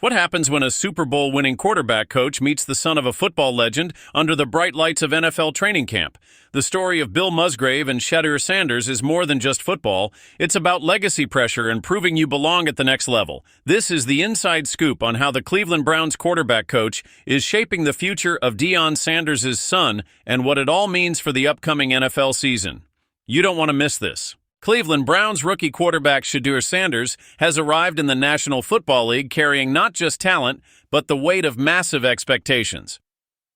What happens when a Super Bowl winning quarterback coach meets the son of a football legend under the bright lights of NFL training camp? The story of Bill Musgrave and Shedeur Sanders is more than just football. It's about legacy pressure and proving you belong at the next level. This is the inside scoop on how the Cleveland Browns quarterback coach is shaping the future of Deion Sanders' son and what it all means for the upcoming NFL season. You don't want to miss this. Cleveland Browns rookie quarterback Shedeur Sanders has arrived in the National Football League carrying not just talent, but the weight of massive expectations.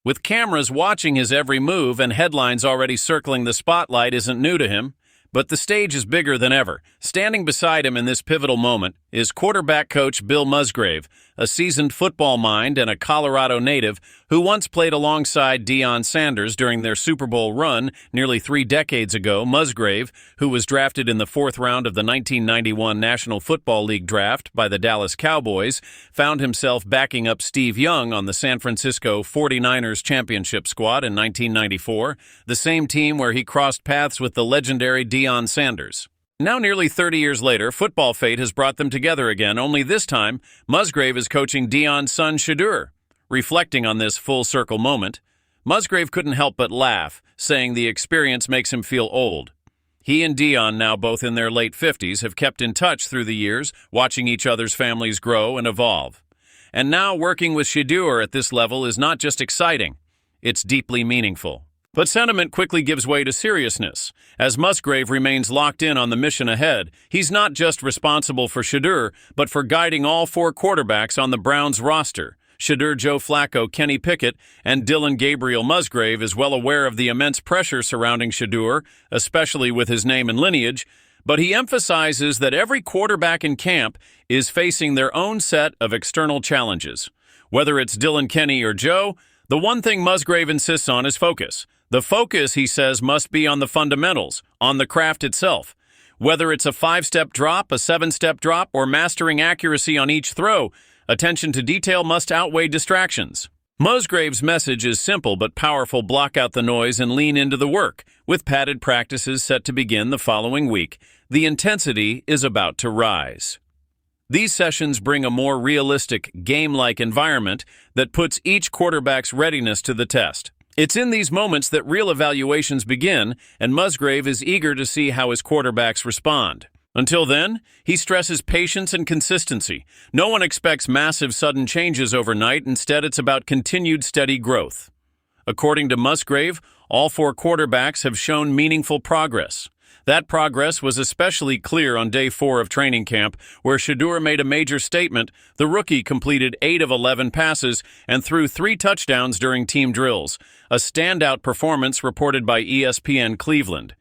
With cameras watching his every move and headlines already circling the spotlight isn't new to him, but the stage is bigger than ever. Standing beside him in this pivotal moment is quarterback coach Bill Musgrave, a seasoned football mind and a Colorado native who once played alongside Deion Sanders during their Super Bowl run nearly 3 decades ago. Musgrave, who was drafted in the 4th round of the 1991 National Football League draft by the Dallas Cowboys, found himself backing up Steve Young on the San Francisco 49ers championship squad in 1994, the same team where he crossed paths with the legendary Deion Sanders. Now, nearly 30 years later, football fate has brought them together again, only this time, Musgrave is coaching Deion's son Shedeur. Reflecting on this full-circle moment, Musgrave couldn't help but laugh, saying the experience makes him feel old. He and Deion, now both in their late 50s, have kept in touch through the years, watching each other's families grow and evolve. And now working with Shedeur at this level is not just exciting, it's deeply meaningful. But sentiment quickly gives way to seriousness. As Musgrave remains locked in on the mission ahead, he's not just responsible for Shedeur, but for guiding all 4 quarterbacks on the Browns roster. Shedeur, Joe Flacco, Kenny Pickett, and Dillon Gabriel. Musgrave is well aware of the immense pressure surrounding Shedeur, especially with his name and lineage, but he emphasizes that every quarterback in camp is facing their own set of external challenges. Whether it's Dillon, Kenny, or Joe, the one thing Musgrave insists on is focus. The focus, he says, must be on the fundamentals, on the craft itself. Whether it's a 5-step drop, a 7-step drop, or mastering accuracy on each throw, attention to detail must outweigh distractions. Musgrave's message is simple but powerful: block out the noise and lean into the work. With padded practices set to begin the following week, the intensity is about to rise. These sessions bring a more realistic, game-like environment that puts each quarterback's readiness to the test. It's in these moments that real evaluations begin, and Musgrave is eager to see how his quarterbacks respond. Until then, he stresses patience and consistency. No one expects massive sudden changes overnight. Instead, it's about continued steady growth. According to Musgrave, all 4 quarterbacks have shown meaningful progress. That progress was especially clear on day 4 of training camp, where Shedeur made a major statement. The rookie completed 8 of 11 passes and threw 3 touchdowns during team drills, a standout performance reported by ESPN Cleveland.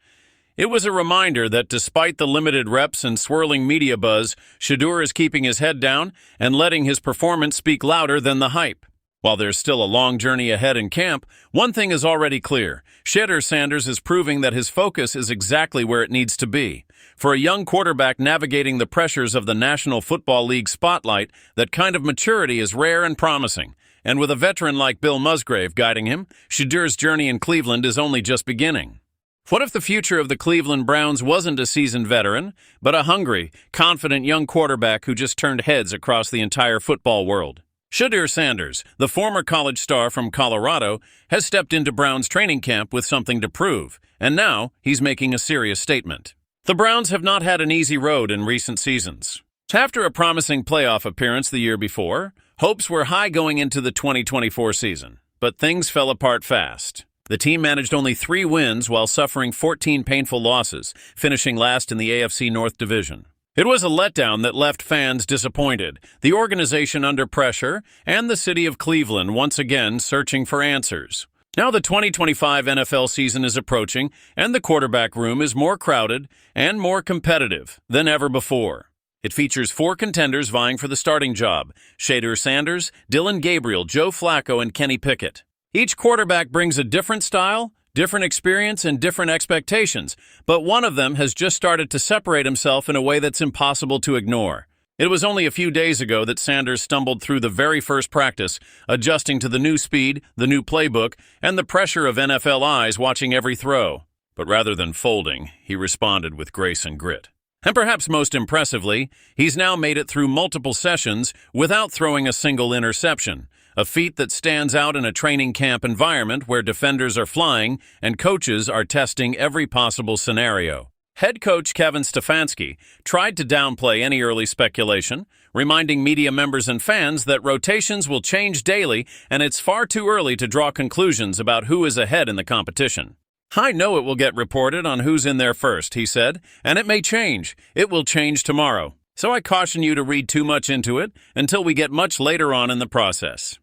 It was a reminder that despite the limited reps and swirling media buzz, Shedeur is keeping his head down and letting his performance speak louder than the hype. While there's still a long journey ahead in camp, one thing is already clear. Shedeur Sanders is proving that his focus is exactly where it needs to be. For a young quarterback navigating the pressures of the National Football League spotlight, that kind of maturity is rare and promising. And with a veteran like Bill Musgrave guiding him, Shedeur's journey in Cleveland is only just beginning. What if the future of the Cleveland Browns wasn't a seasoned veteran, but a hungry, confident young quarterback who just turned heads across the entire football world? Shedeur Sanders, the former college star from Colorado, has stepped into Browns training camp with something to prove, and now he's making a serious statement. The Browns have not had an easy road in recent seasons. After a promising playoff appearance the year before, hopes were high going into the 2024 season, but things fell apart fast. The team managed only 3 wins while suffering 14 painful losses, finishing last in the AFC North Division. It was a letdown that left fans disappointed, the organization under pressure, and the city of Cleveland once again searching for answers. Now the 2025 NFL season is approaching, and the quarterback room is more crowded and more competitive than ever before. It features 4 contenders vying for the starting job: Shedeur Sanders, Dillon Gabriel, Joe Flacco, and Kenny Pickett. Each quarterback brings a different style, different experience, and different expectations, but one of them has just started to separate himself in a way that's impossible to ignore. It was only a few days ago that Sanders stumbled through the very first practice, adjusting to the new speed, the new playbook, and the pressure of NFL eyes watching every throw. But rather than folding, he responded with grace and grit. And perhaps most impressively, he's now made it through multiple sessions without throwing a single interception, a feat that stands out in a training camp environment where defenders are flying and coaches are testing every possible scenario. Head coach Kevin Stefanski tried to downplay any early speculation, reminding media members and fans that rotations will change daily and it's far too early to draw conclusions about who is ahead in the competition. "I know it will get reported on who's in there first," he said, "and it may change. It will change tomorrow. So I caution you to read too much into it until we get much later on in the process."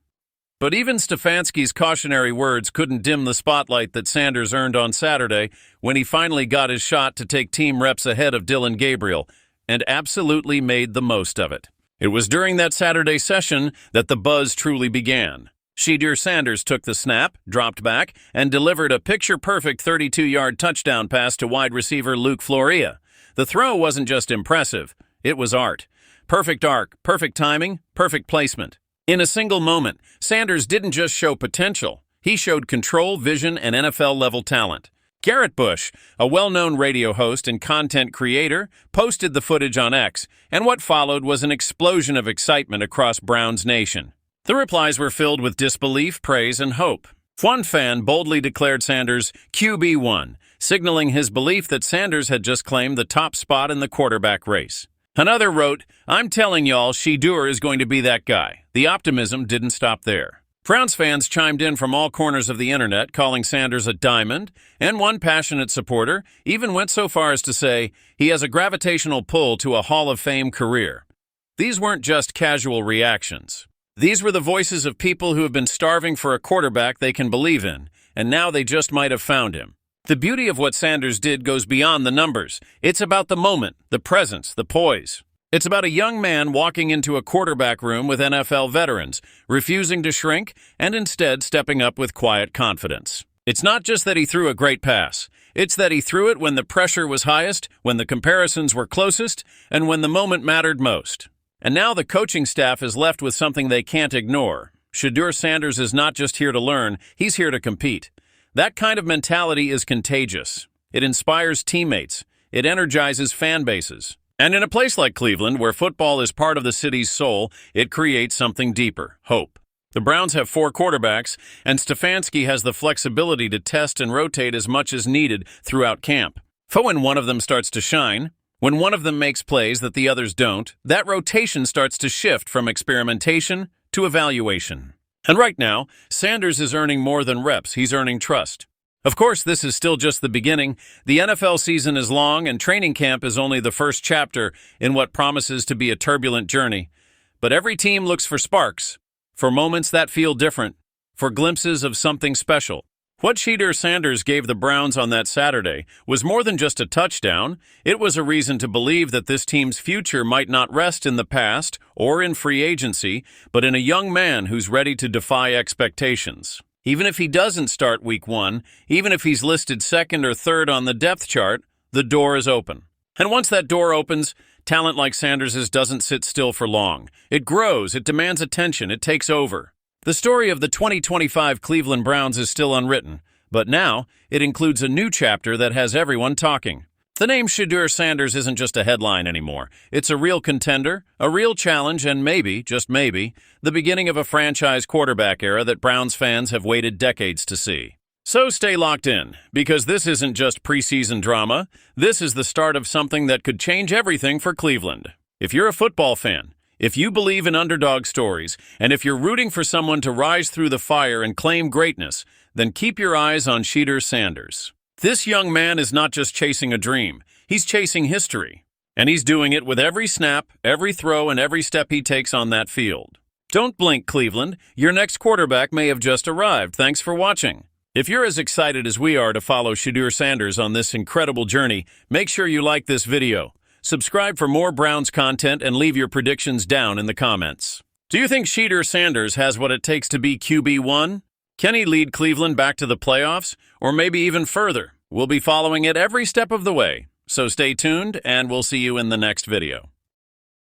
But even Stefanski's cautionary words couldn't dim the spotlight that Sanders earned on Saturday when he finally got his shot to take team reps ahead of Dillon Gabriel, and absolutely made the most of it. It was during that Saturday session that the buzz truly began. Shedeur Sanders took the snap, dropped back, and delivered a picture-perfect 32-yard touchdown pass to wide receiver Luke Floria. The throw wasn't just impressive, it was art. Perfect arc, perfect timing, perfect placement. In a single moment, Sanders didn't just show potential, he showed control, vision, and NFL-level talent. Garrett Bush, a well-known radio host and content creator, posted the footage on X, and what followed was an explosion of excitement across Browns Nation. The replies were filled with disbelief, praise, and hope. One fan boldly declared Sanders QB1, signaling his belief that Sanders had just claimed the top spot in the quarterback race. Another wrote, "I'm telling y'all, Shedeur is going to be that guy." The optimism didn't stop there. Browns fans chimed in from all corners of the internet, calling Sanders a diamond, and one passionate supporter even went so far as to say he has a gravitational pull to a Hall of Fame career. These weren't just casual reactions. These were the voices of people who have been starving for a quarterback they can believe in, and now they just might have found him. The beauty of what Sanders did goes beyond the numbers. It's about the moment, the presence, the poise. It's about a young man walking into a quarterback room with NFL veterans, refusing to shrink, and instead stepping up with quiet confidence. It's not just that he threw a great pass. It's that he threw it when the pressure was highest, when the comparisons were closest, and when the moment mattered most. And now the coaching staff is left with something they can't ignore. Shedeur Sanders is not just here to learn, he's here to compete. That kind of mentality is contagious. It inspires teammates. It energizes fan bases. And in a place like Cleveland, where football is part of the city's soul, it creates something deeper, hope. The Browns have 4 quarterbacks, and Stefanski has the flexibility to test and rotate as much as needed throughout camp. For when one of them starts to shine, when one of them makes plays that the others don't, that rotation starts to shift from experimentation to evaluation. And right now, Sanders is earning more than reps, he's earning trust. Of course, this is still just the beginning. The NFL season is long, and training camp is only the first chapter in what promises to be a turbulent journey. But every team looks for sparks, for moments that feel different, for glimpses of something special. What Shedeur Sanders gave the Browns on that Saturday was more than just a touchdown. It was a reason to believe that this team's future might not rest in the past or in free agency, but in a young man who's ready to defy expectations. Even if he doesn't start week 1, even if he's listed second or third on the depth chart, the door is open. And once that door opens, talent like Sanders's doesn't sit still for long. It grows, it demands attention, it takes over. The story of the 2025 Cleveland Browns is still unwritten, but now it includes a new chapter that has everyone talking. The name Shedeur Sanders isn't just a headline anymore. It's a real contender, a real challenge, and maybe, just maybe, the beginning of a franchise quarterback era that Browns fans have waited decades to see. So stay locked in, because this isn't just preseason drama. This is the start of something that could change everything for Cleveland. If you're a football fan, if you believe in underdog stories, and if you're rooting for someone to rise through the fire and claim greatness, then keep your eyes on Shedeur Sanders. This young man is not just chasing a dream, he's chasing history. And he's doing it with every snap, every throw, and every step he takes on that field. Don't blink, Cleveland. Your next quarterback may have just arrived. Thanks for watching. If you're as excited as we are to follow Shedeur Sanders on this incredible journey, make sure you like this video. Subscribe for more Browns content and leave your predictions down in the comments. Do you think Shedeur Sanders has what it takes to be QB1? Can he lead Cleveland back to the playoffs? Or maybe even further? We'll be following it every step of the way. So stay tuned, and we'll see you in the next video.